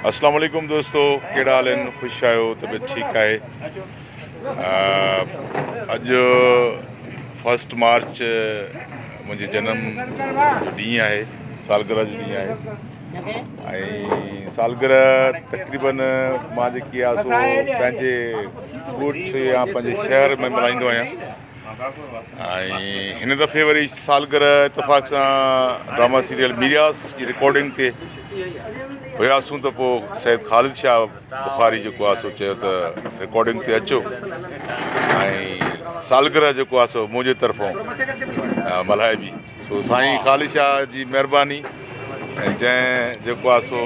अस्सलाम वालेकुम दोस्तों, कहिड़ा हाल आहिनि? ख़ुशि आहियो? तबियत ठीकु आहे? अॼु 1 मार्च मुंहिंजे जनम जो ॾींहुं आहे, सालगिरह जो ॾींहुं आहे। ऐं सालगिरह तक़रीबन मां जेकी आहे सो पंहिंजे ॻोठ या पंहिंजे शहर में मल्हाईंदो आहियां। ऐं हिन दफ़े वरी सालगिरह इतफ़ाक़ सां ड्रामा सीरियल मीरास जी रिकॉर्डिंग ते हुयासीं, त पोइ सैयद ख़ालिद शाह बुखारी जेको आहे सो चयो त रिकॉर्डिंग ते अचो ऐं सालगिरह जेको आहे सो मुंहिंजे तरफ़ां मल्हाइबी। सो साईं ख़ालिद शाह जी महिरबानी, ऐं जंहिं जेको आहे सो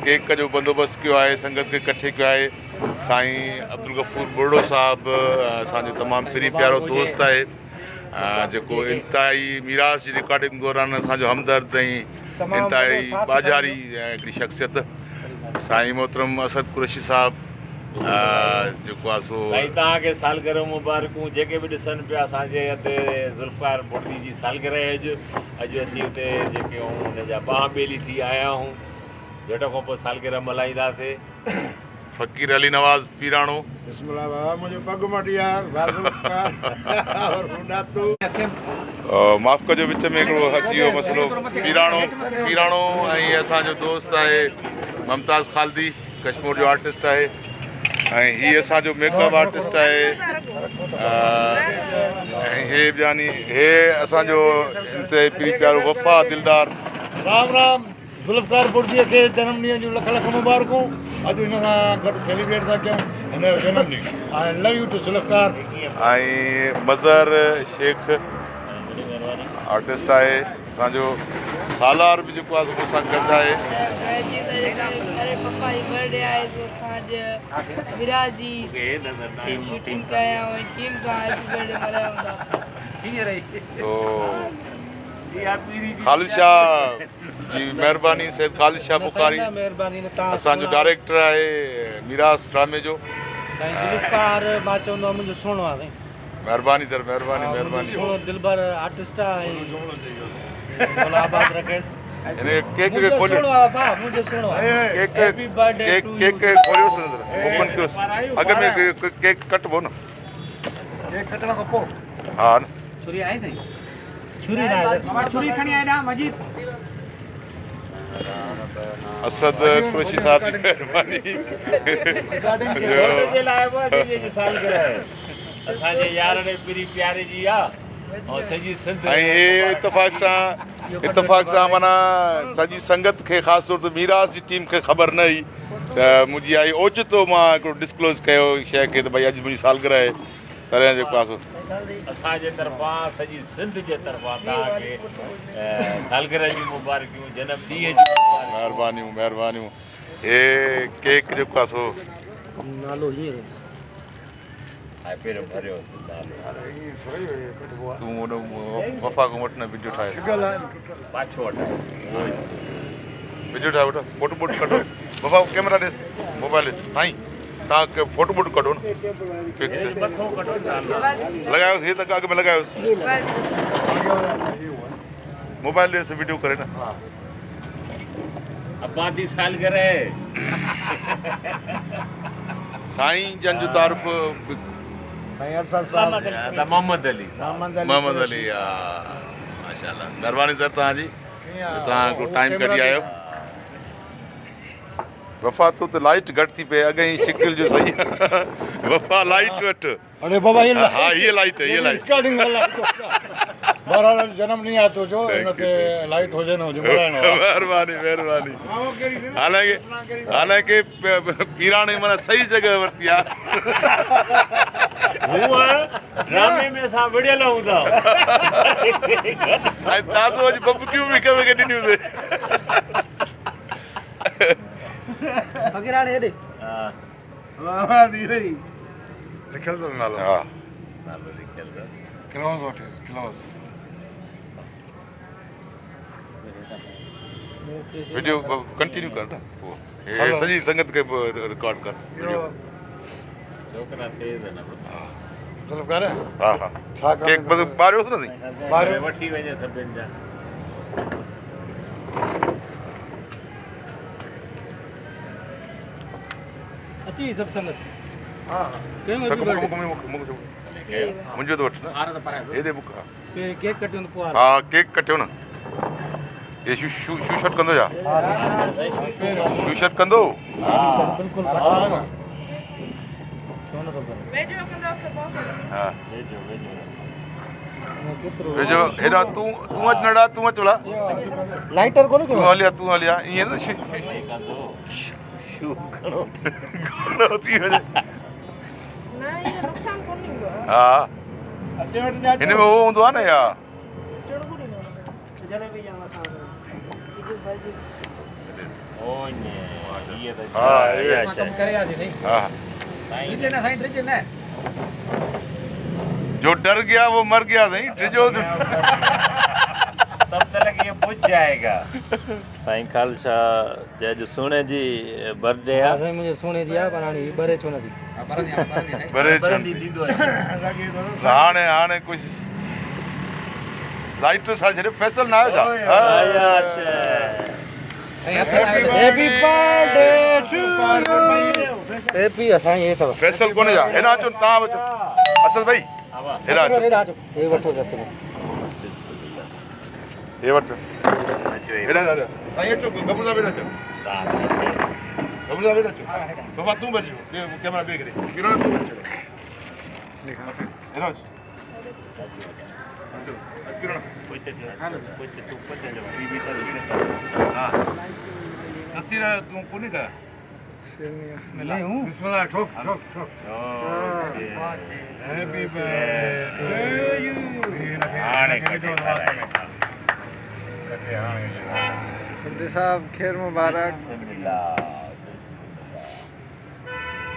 केक जो बंदोबस्तु कयो आहे, संगत खे इकट्ठे कयो आहे। साईं अब्दुल गफ़ूर बुर्डो साहिबु असांजो तमामु प्यारी प्यारो दोस्त आहे, जेको इंतिहाई मीरास जी रिकॉर्डिंग दौरान असांजो हमदर्द ऐं इंतिहाई बाज़ारी हिकिड़ी शख़्सियत साईं मोहतरम असद कुरैशी साहिबु जेको आहे सो साईं तव्हांखे सालगिरह मुबारकूं। जेके बि ॾिसनि पिया असांजे हिते ज़ुल्फ़ार भुट्टी जी सालगिरह अॼु असीं हुते जेके हुनजा बाह ॿेली थी आया आहियूं। झट खां पोइ सालगिरह मल्हाईंदासीं। फ़क़ीर अली नवाज़ पीराणो माफ़ कजो, विच में हिकिड़ो अची वियो मसइलो। पीराणो ऐं असांजो दोस्त आहे मुमताज़ ख़ालिदी, कश्मीर जो आर्टिस्ट आहे, ऐं हीअ असांजो मेकअप आर्टिस्ट आहे। ऐं हे ॿियानी हे असांजो इंतिहाई प्यारी प्यारो वफ़ा दिलदार। राम राम। ज़ुल्फ़ार भुट्टीअ खे जनम ॾींहं जूं लख लख मुबारकूं। अॼु हिन सां गॾु सेलिब्रेट था कयूं हिन जो जनम ॾींहुं। I love you too Zulfar. ऐं मज़हर शेख आर्टिस्ट आहे असांजो। सालार बि जेको आहे मूंसां गॾु आहे। ख़ालिद शाह जी महिरबानी, सैयद ख़ालिद शाह बुखारी असांजो डायरेक्टर आहे मीरास ड्रामे जो। मां चवंदो मुंहिंजो सुहिणो आहे। महिरबानी सर, महिरबानी महिरबानी। दिलबर आर्टिस्ट आहे। केक खे खोलियो, केक खे खोलियोसि, ओपन कयोसि। अॻ में केक कटबो न? केक कटण खां पोइ हा न। छुरी आई अथई? छुरी खणी आया ना मजीद। असद कुरैशी साहब जी महिरबानी। असांजे यारनि पीरी प्यारे जी आहे। ऐं हे इतफ़ाक़ सां माना सॼी संगत खे ख़ासि तौर ते मीरास जी टीम खे ख़बर न हुई, त मुंहिंजी आई ओचितो मां हिकिड़ो डिस्क्लोज़ कयो शइ खे, त भई अॼु मुंहिंजी सालगिरह आहे। तॾहिं जेको आहे असांजे तरफ़ां सॼी सिंध जे तरफ़ां तव्हांखे सालगिरह जी मुबारकियूं, जनम ॾींहं जी महिरबानियूं महिरबानियूं। हे केक जेको आहे सो नालो हीअं तूं हुन वफ़ा खां वठि न वीडियो ठाहे, पाछो वीडियो ठाहे वठो, फोटो बोटो कढो। वफ़ा कैमरा ॾिस, मोबाइल साईं तव्हां फोटो बोटो कढो न, फिक्स लॻायोसि। हे त अॻ में लॻायोसि, मोबाइल ॾिस, वीडियो करे न। अबादी सालगिरह साईं जन जो तारीफ़ मोहम्मद अली माशाल्लाह। महिरबानी सर तव्हांजी, तव्हां टाइम कढी आयो। वफ़ा तूं त लाइट घटि थी पए, अॻ ई शिकिल जो सही आहे। वफ़ा लाइट वठि। अरे बाबा ये हा हीअ लाइट आहे, हीअ लाइट। बहरहाल जनम ॾींहुं आहे तुंहिंजो, हिनते लाइट हुजे न हुजे महिरबानी महिरबानी। हालांकि पीराणे माना सही जॻह वरिती आहे। ड्रामे में असां विड़ियल हूंदा ऐं ताज़ो अॼु बबकियूं बि खे ॾिनियूं। लिखियल अथव नालो? हा, नालो लिखियल अथव। क्लोज़ वठे, क्लोज़। वीडियो कंटिन्यू कर न, हे सॼी संगत खे रिकॉर्ड कर वीडियो। छोकिरा तेज़ आहिनि। हा हा, केक बस ॿारियोसि न साईं, वठी वञे सभिनि जा। सच्ची सब संगत हा केम तक हैप्पी मुंहिंजो त वठ न हेॾे बुक हा बर्थडे केक कटियो न पोइ हा केक कटियो न ये शू शर्ट कंदो छा शू शर्ट कंदो बिल्कुल छो न खबर हा वेझो वेझो केतिरो वेझो हेॾा तूं अच नड़ा तूं अच भला लाइटर कोन तूं हलिया ईअं न कंदो शू खणो घणो थी वञे हा अचे वटि जा हिन में उहो हूंदो आहे न या ओने ये तो हा या कम करे आज नहीं हा ड्रिज ना साईं ड्रिज ना जो डर गया वो मर गया नहीं टिजो तब तक ये बुझ जाएगा साईं खालसा जज सोने जी बर्थडे हां साईं मुझे सोने दिया बनानी बरे छो न थी बरे बरंदी दीदो हाणे कुछ लाइट सां छॾे फैसल न आयो छा happy birthday to you happy Sai ये तो फैसल कोन्हे छा हेॾा अचो तव्हां अचो असद भाई हेॾा अचो ये वठो जत हे वठ हेॾा दादा साईं अचो गबरू साहब हेॾा अचो गबरू साहब हेॾा अचो बाबा तूं बच कैमरा बे करे किरण तूं बच हेॾा अचो किरण हा तस्वीर तूं कोन्हे का नहीं हूं बिस्मिल्लाह ठोक ठोक ठोक हैप्पी बर्थडे यू हाणे कटे बंदे साहब खैर मुबारक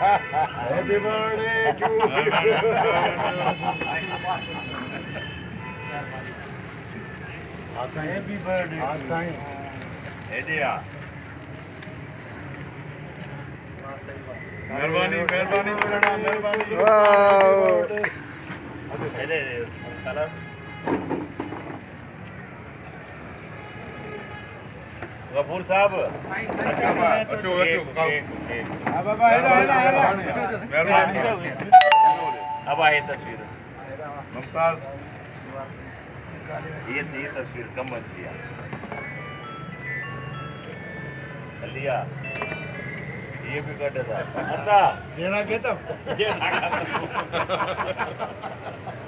happy birthday to happy birthday साईं हेडे आ मेहरबानी मेहरबानी पुराना मेहरबानी वाह हेडे कलर गफूर साहब अचो अचो हां बाबा हेरा मेहरबानी अब आए तस्वीर मुमताज ये तस्वीर कम दिया लिया ये भी कट था आता जेना केतम ये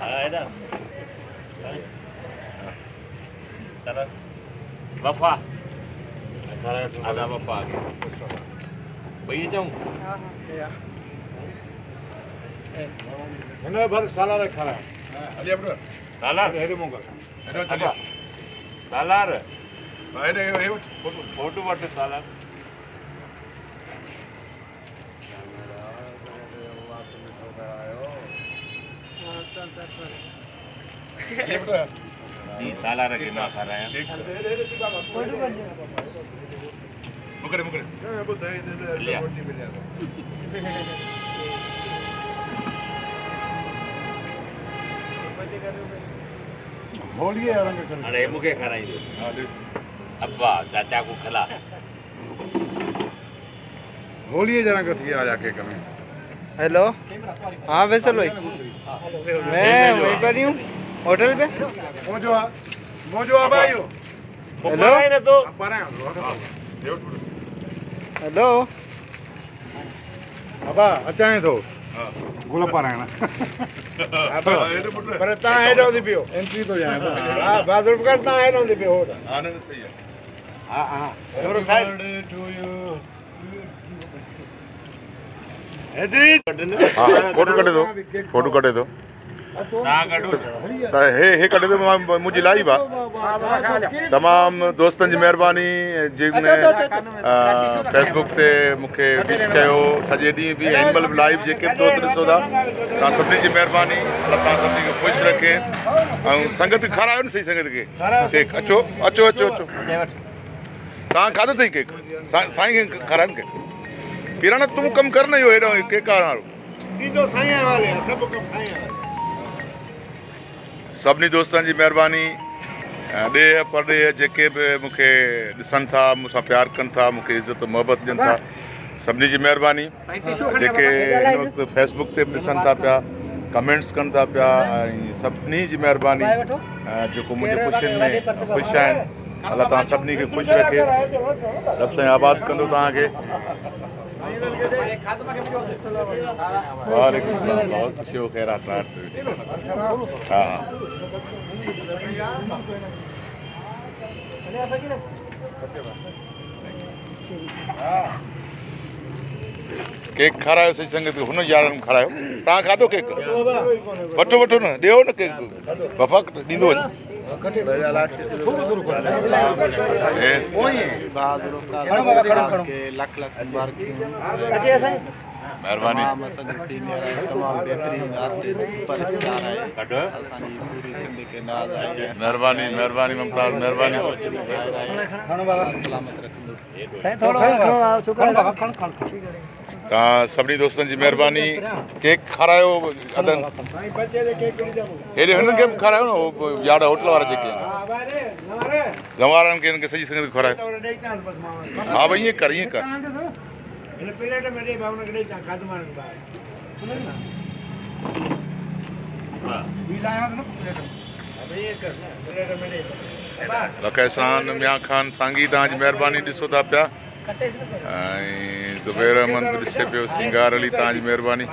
है ना चलो वफा आधा वफा आ गया भैया जाऊं हिन भर साला रे खरा हली अपना सालार हेरे मोंगल हेॾो चलिया सालार हेॾे हे वठ फोटो फोटो वट सालार हली अपना जी सालार के मां खा रहे हैं मुकरे मुकरे लिया होली है रंग कर अरे मुके खाराई दे हा ॾे अब्बा चाचा को खिला होली है जना कथी आया केक में हेलो हाँ फैसल भाई मैं वहीं पर ही हूँ होटल पे मोजो आबायो हेलो ना तो हेलो अबा अचाए तो हा गोला पारायण हेॾे पुट पर ता हेडो दी पियो एंट्री तो जाए हां बादल कर ता हेडो दी पियो होदा हा न सही आहे हां हां थोरो साइड टू यू एडी हा फोटो कटे दो ना कटो त हे कटे दो मुंहिंजी लाइव आहे तमामु दोस्तनि जी महिरबानी जिन फेसबुक ते मूंखे विश कयो सॼे ॾींहुं बि हिन महिल बि लाइव जेके बि दोस्त ॾिसो था तव्हां सभिनी जी महिरबानी अलाह तव्हां सभिनी खे ख़ुशि रखे ऐं संगत खारायो न सही संगत खे केक अचो अचो अचो अचो तव्हां खाधो अथई केक साईं खे खाराइनि केक किरण तूं कमु कर न इहो हेॾो केक वारो इदो साईं वाले सब कम साईं वाले सभिनी दोस्तनि जी महिरबानी ॾे परॾे जेके बि मूंखे ॾिसनि था मूंसां प्यारु कनि था मूंखे इज़त मुहबत ॾियनि था सभिनी जी महिरबानी जेके हिन वक़्तु फेसबुक ते बि ॾिसनि था पिया, कमेंट्स कनि था पिया, ऐं सभिनी जी महिरबानी जेको मुंहिंजी ख़ुशियुनि में ख़ुशि आहिनि। अलाह तव्हां सभिनी खे ख़ुशि रखे, रब साईं आबाद कंदो तव्हांखे। वालेकुम सलाम, बहुत ख़ुशी हो ख़ैर हा केक खारायो सही संगत हुन यारनि खारायो। तव्हां खाधो केक? वठो वठो न, ॾियो न केक, बफ़ा ॾींदो वञ। महिरबानी। महिरबानी महिरबानी मुमताज़, महिरबानी। तव्हां सभिनी दोस्तनि जी महिरबानी। केक खारायो अदन, हेॾे हिननि खे बि खारायो न, उहो यार होटल वारा जेके आहिनि गंवारनि खे, हिननि खे सॼी संगत खे खारायो। हा भई ईअं कर, ईअं कर। लख एहसान मियां ख़ान सांगी तव्हांजी महिरबानी ॾिसो था पिया, ऐं ज़ुबैर अहमद बि ॾिसे पियो, सिंगार अली तव्हांजी महिरबानी,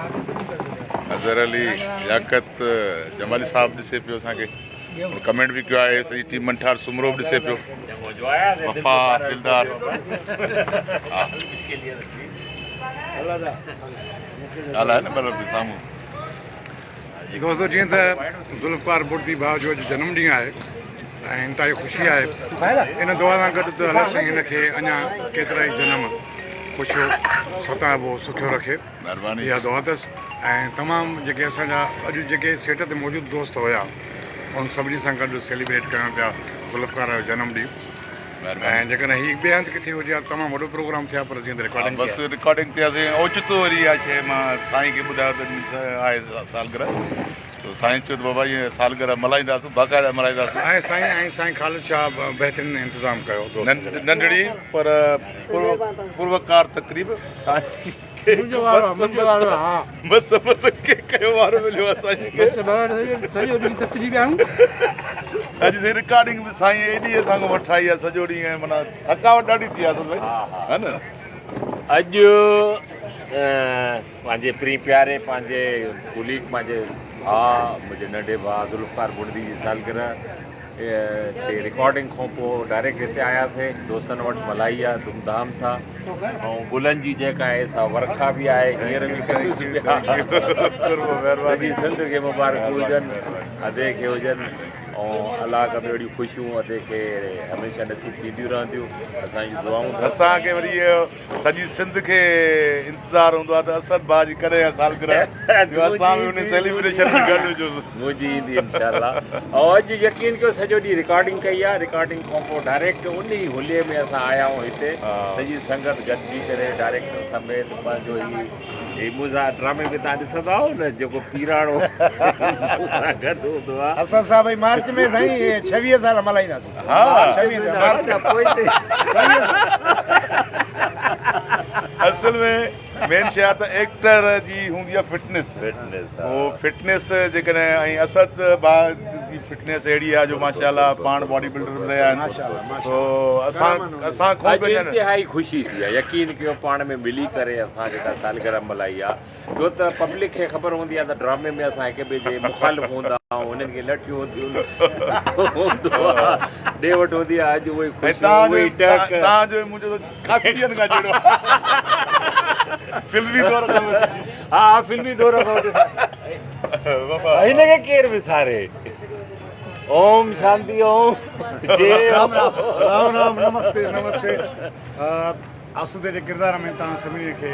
अज़हर अली, लियाकत जमाली साहिबु ॾिसे पियो असांखे, कमेंट बि कयो आहे, सॼी टीम मंठार सुमरो बि ॾिसे पियो, वफ़ा दिलदार। ॻाल्हाए न मतिलबु साम्हूं। दोस्तो जीअं त ज़ुल्फ़कार बुर्दी भाउ जो अॼु जनमु ॾींहुं आहे ऐं इंतिहाई ख़ुशी आहे, इन दुआ सां गॾु त अलाह साईं हिनखे अञा केतिरा ई जनम ख़ुशियो सताबो सुठो रखे, महिरबानी। इहा दुआ अथसि। ऐं तमामु जेके असांजा अॼु जेके सेट ते मौजूदु दोस्त हुया उन सभिनी सां गॾु सेलिब्रेट कयूं पिया ज़ुल्फ़कार जो जनमु ॾींहुं। ऐं जेकॾहिं हीअ ॿिए हंधि किथे हुजे हा तमामु वॾो प्रोग्राम थिया, पर जीअं त रिकॉर्डिंग बसि रिकॉर्डिंग थियासीं। ओचितो वरी इहा शइ मां साईं खे ॿुधायो त आहे सालगिरह, त साईं चयो त बाबा इअं सालगिरह मल्हाईंदासीं, बाक़ाइदा मल्हाईंदासीं। ऐं साईं ख़ालिद शाह बहितरीन इंतज़ाम कयो, नंढड़ी पर पुरवकार तक़रीब साईं बसि कयो वारो मिलियो असांखे। अॼु रिकॉर्डिंग बि साईं एॾी असांखां वठाई आहे सॼो ॾींहुं, माना थकावट ॾाढी थी आहे भई, हा न। अॼु पंहिंजे प्री प्यारे पंहिंजे कुलीग, पंहिंजे भाउ, मुंहिंजे नंढे भाउ ज़ुल्फ़कार बुर्दी जी सालगिरह ते रिकॉर्डिंग खां पोइ डायरेक्ट हिते आयासीं, दोस्तनि वटि मल्हाई आहे धूमधाम सां। ऐं गुलनि जी जेका आहे सा वर्खा बि आहे, हींअर बि सॼी सिंध खे मुबारक हुजनि, अदे खे हुजनि, ऐं अलाह कंदो अहिड़ियूं ख़ुशियूं अदे खे हमेशह नसीब थींदियूं रहंदियूं। असांजी दुआऊं असांखे वरी इहो सॼी सिंध खे इंतज़ारु हूंदो आहे त असद भाउ जी कॾहिं सालगिरह, असां बि उन सेलिब्रेशन में गॾु हुजूं, मुंहिंजी ईंदी इनशाअल्लाह। ऐं अॼु यकीन कयो सॼो ॾींहुं रिकॉर्डिंग कई आहे, रिकॉर्डिंग खां पोइ डायरेक्ट उन ई हुलीअ में असां आया आहियूं हिते, सॼी संगत गॾिजी करे डायरेक्टर समेत पंहिंजो ही मुज़ा ड्रामे में तव्हां ॾिसंदा आहियो न, जेको पीराणो सां गॾु हूंदो आहे। असां सां भई मार्च में साईं 26 साल मल्हाईंदासीं। हा 26 साल असल में मेन शइ आहे त एक्टर जी हूंदी आहे फिटनेस, उहो फिटनेस जेकॾहिं, ऐं असद भाउ जी फिटनेस अहिड़ी आहे जो माशाअल्लाह पाण बॉडी बिल्डर बि रहिया आहिनि, तो असां खां बि इंतिहाई ख़ुशी थी आहे, यकीन कयो पाण में मिली करे असां जेका सालगिरह मल्हाई आहे। छो त पब्लिक खे ख़बर हूंदी आहे त ड्रामे में असां हिक ॿिए जे मुखालिफ़ हूंदा आहियूं, उन्हनि खे लठियूं हूंदियूं, ॾे वठि हूंदी आहे। अॼु उहे तव्हांजो मुंहिंजो काफ़ी ॾींहंनि खां जुड़ियो फिल्मी दौर खां, हा फिल्मी दौर खां हिनखे केरु विसारे। ओम शांति, ओम जय राम राम, नमस्ते नमस्ते। आसूदे जे किरदार में तव्हां सभिनी खे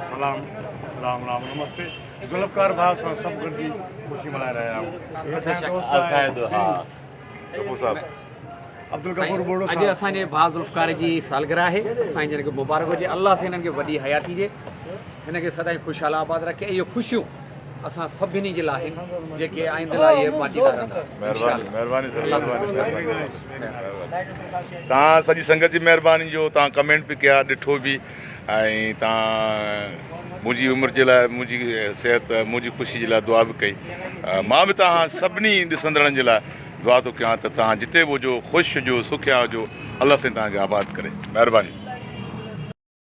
सलाम, राम राम, नमस्ते। ज़ुल्फ़कार भाउ सां सभु गॾिजी ख़ुशी मल्हाए रहिया आहियूं। अब्दुल गफूर बोड़ो अॼु असांजे भाउ ज़ुल्फ़कार जी सालगिरह आहे, साईं जन खे मुबारक हुजे, अलाह से हिननि खे वॾी हयाती ॾिए, हिनखे सदाईं ख़ुशहाल आबाद रखे। इहो ख़ुशियूं असां सभिनी जे लाइ जेके आईंदड़ लाइ इहे पाटीदार रहंदा। महिरबानी महिरबानी सर महिरबानी तव्हां सॼी संगत जी महिरबानी जो तव्हां कमेंट बि कया ॾिठो बि ऐं तव्हां मुंहिंजी उमिरि जे लाइ मुंहिंजी सिहत मुंहिंजी ख़ुशी जे लाइ दुआ बि कई मां बि तव्हां सभिनी ॾिसंदड़नि जे लाइ दुआ थो कयां त तव्हां जिते बि हुजो ख़ुशि हुजो सुखिया हुजो अलाह साईं तव्हांखे आबाद करे महिरबानी।